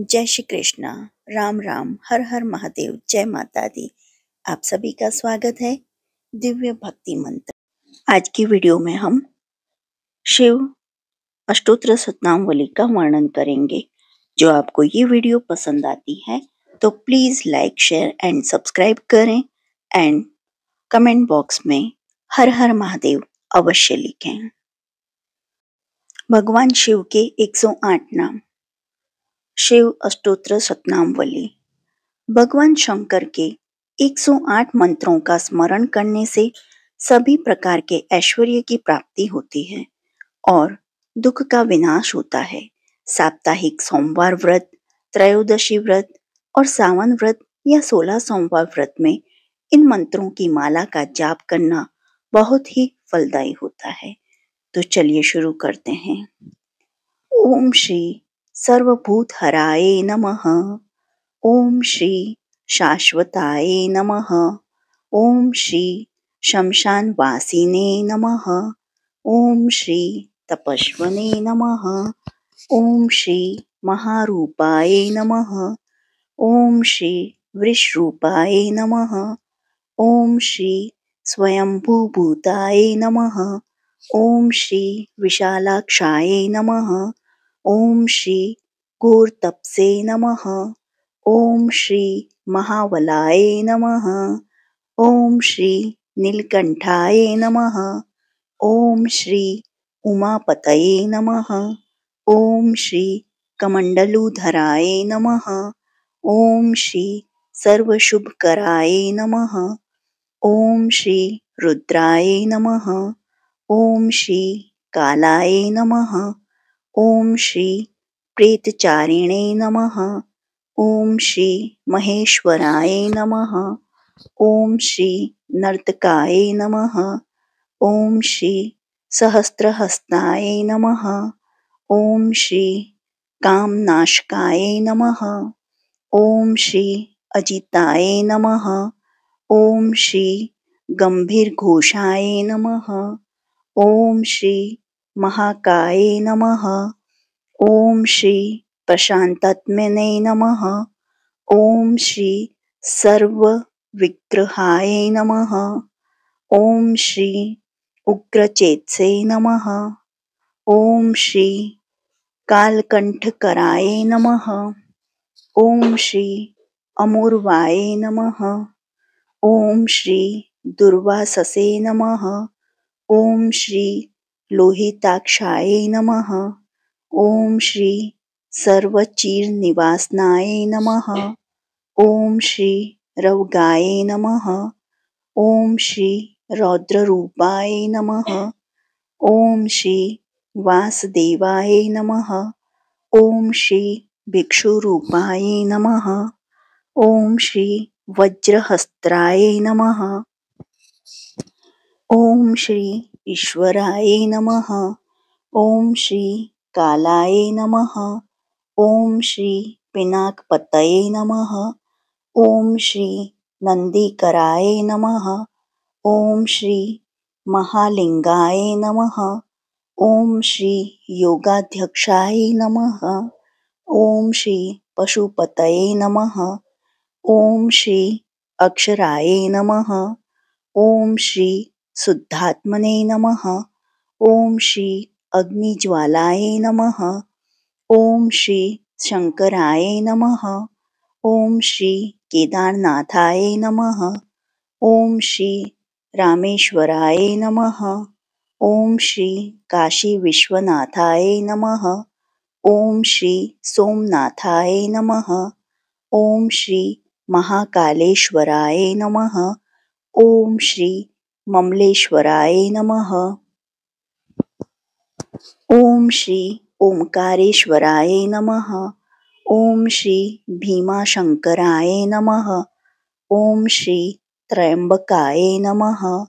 जय श्री कृष्णा। राम राम, हर हर महादेव, जय माता दी। आप सभी का स्वागत है दिव्य भक्ति मंत्र। आज की वीडियो में हम शिव अष्टोत्तर शतनामावली का वर्णन करेंगे। जो आपको ये वीडियो पसंद आती है तो please like, share and subscribe करें एंड कमेंट बॉक्स में हर हर महादेव अवश्य लिखें। भगवान शिव के 108 नाम। शिव अष्टोत्तर शतनामावली। भगवान शंकर के 108 मंत्रों का स्मरण करने से सभी प्रकार के ऐश्वर्य की प्राप्ति होती है और दुख का विनाश होता है। साप्ताहिक सोमवार व्रत, त्रयोदशी व्रत और सावन व्रत या 16 सोमवार व्रत में इन मंत्रों की माला का जाप करना बहुत ही फलदायी होता है। तो चलिए शुरू करते हैं। ओम श्री सर्वभूतहराय नमः। ओम श्री शाश्वताय नमः। ओम श्री शमशानवासिने नमः। ओम श्री तपस्वने नमः। ओम श्री महारूपाय नमः। ओम श्री वृषरूपाय नमः। ओम श्री स्वयंभूभूताय नमः। ओम श्री विशालाक्षाय नमः। ओम श्री घोरतपसे नमः। ओम श्री महाबलाय नमः। ओम श्री नीलकंठाय नमः। ओम श्री उमापतये नमः। ओम श्री कमंडलुधराय नमः। ओम श्री सर्वशुभकराय नमः। ओम श्री रुद्राय नमः। ओम श्री कालाय नमः। ओम श्री प्रेतचारिणे नमः। ओम श्री महेश्वराय नमः। ओम श्री नर्तकाय नमः। ओम श्री सहस्त्रहस्ताय नमः। ओम श्री कामनाशकाय नमः। ओम श्री अजिताय नमः। ओम श्री गंभीरघोषाय नमः। ओम श्री महाकाय नमः। ओम श्री प्रशांतात्मने नमः। ओम श्री सर्वविग्रहाय नमः। ओम श्री उग्रचेतसे नमः। ओम श्री कालकंठकराय नमः। ओम श्री अमूर्वाय नमः। ओम श्री दुर्वाससे नमः। ओम श्री लोहिताक्षाय नमः। ओम श्री सर्वचीरनिवासनाय नमः। ओम श्री रवगाय नमः। ओम श्री रौद्ररूपाय नमः। ओम श्री वासुदेवाय नमः। ओम श्री भिक्षुरूपाय नमः। ओम श्री वज्रहस्त्राय नमः। ओम श्री ईश्वराय नमः। ओम श्री कालाय नमः। ओम श्री पिनाकपतये नमः। ओम श्री नंदीकराय नमः। ओम श्री महालिंगाय नमः। ओम श्री योगाध्यक्षाय नमः। ओम श्री पशुपतये नमः। ओम श्री अक्षराय नमः। ओम श्री शुद्धात्मने नमः। ओम श्री अग्निज्वालाय नमः। ओम श्री शंकराय नमः। ओम श्री केदारनाथाय नमः। ओम श्री रामेश्वराय नमः। ओम श्री काशी विश्वनाथाय नमः। ओम श्री सोमनाथाय नमः। ओम श्री महाकालेश्वराय नमः। ओम श्री ममलेश्वराय नमः। ओम श्री ओमकारेश्वराय नमः। ओम श्री भीमाशंकराय नमः। ओम श्री त्र्यंबकाय नमः।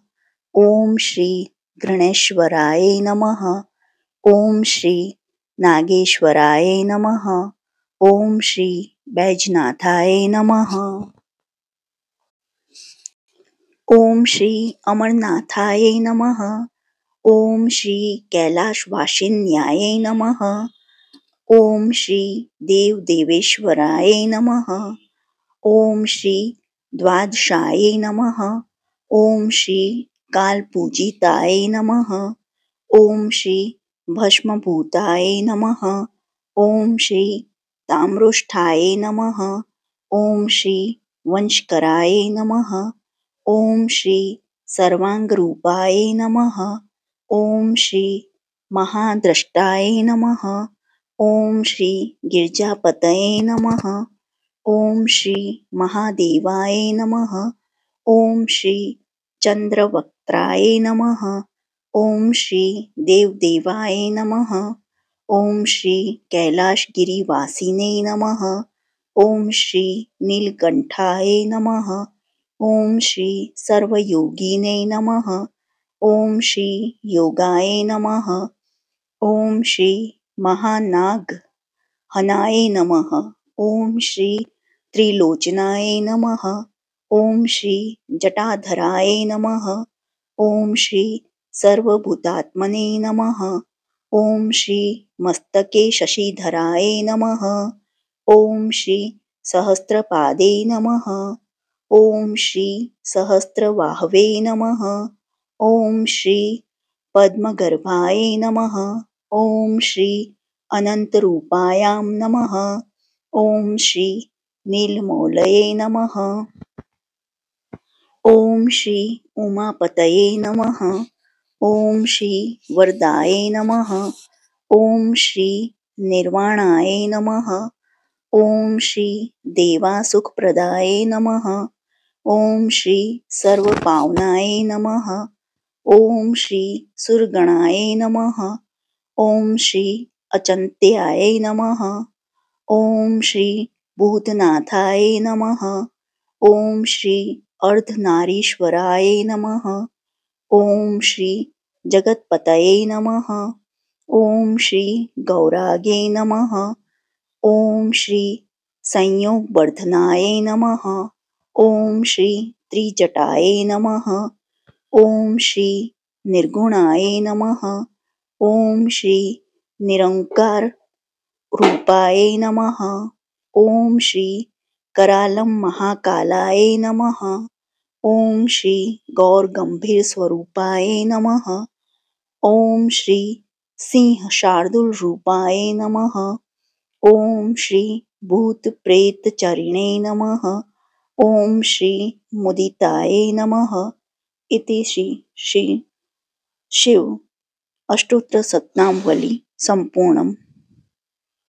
ओम श्री गणेश्वराय नमः। ओम श्री नागेश्वराय नमः। ओम श्री बैजनाथाय नमः। ओम श्री अमरनाथाय नमः। ओम श्री कैलाशवासिन्याय नमः। ओम श्री देव देवेश्वराय नमः. ओम श्री द्वादशाय नमः. ओम श्री कालपूजिताय नमः. ओम श्री भस्मभूताय नमः. ओम श्री ताम्रोष्ठाय नमः. ओम श्री वंशकराय नमः. ओम श्री सर्वांगरूपाय नमः. ओम श्री महाद्रष्टाय नमः. ओम श्री गिरिजापतये नमः. ओम श्री महादेवाय नमः. ओम श्री चंद्रवक्त्राय नमः. ओम श्री देवदेवाय नमः. ओम श्री कैलाशगिरिवासिने नमः. ओम श्री नीलकंठाय नमः. ओम श्री सर्वयोगिने नमः. ओम श्री योगाय नमः. ओम श्री महानाग हनाय नमः. ओम श्री त्रिलोचनाय नमः. ओम श्री जटाधराय नमः. ओम श्री सर्वभूतात्मने नमः. ओम श्री मस्तके शशिधराय नमः. ओम श्री सहस्रपादे नमः. ओम श्री सहस्रबाहवे नमः. ओम श्री पद्मगर्भाय नमः. ओम श्री अनंतरूपायां नमः. ओम श्री नीलमौलये नमः. ओम श्री उमापतये नमः. ओम श्री वरदाय नमः. ओम श्री निर्वाणाय नमः. ओम श्री देवासुखप्रदाय नमः. ओम श्री सर्वपावनाय नमः. ओम श्री सुरगणाय नमः. ओम श्री अचिंत्याय नमः. ओम श्री भूतनाथाय नमः. ओम श्री अर्धनारीश्वराय नमः. ओम श्री जगतपतये नमः. ओम श्री गौरागे नमः. ओम श्री संयोगवर्धनाय नमः. ओम श्री त्रिजटाय नमः. ओम श्री निर्गुणाय नमः. ओम श्री निरंकार रूपाय नमः. ओम श्री करालम महाकालाय नमः. ओम श्री गौर गंभीर स्वरूपाय नमः. ओम श्री सिंह शार्दूल रूपाय नमः. ओम श्री भूत प्रेत चरिणे नमः. ओम श्री मुदिताय नमः. इति श्री शिव अष्टोत्तर शतनामावली संपूर्णम्.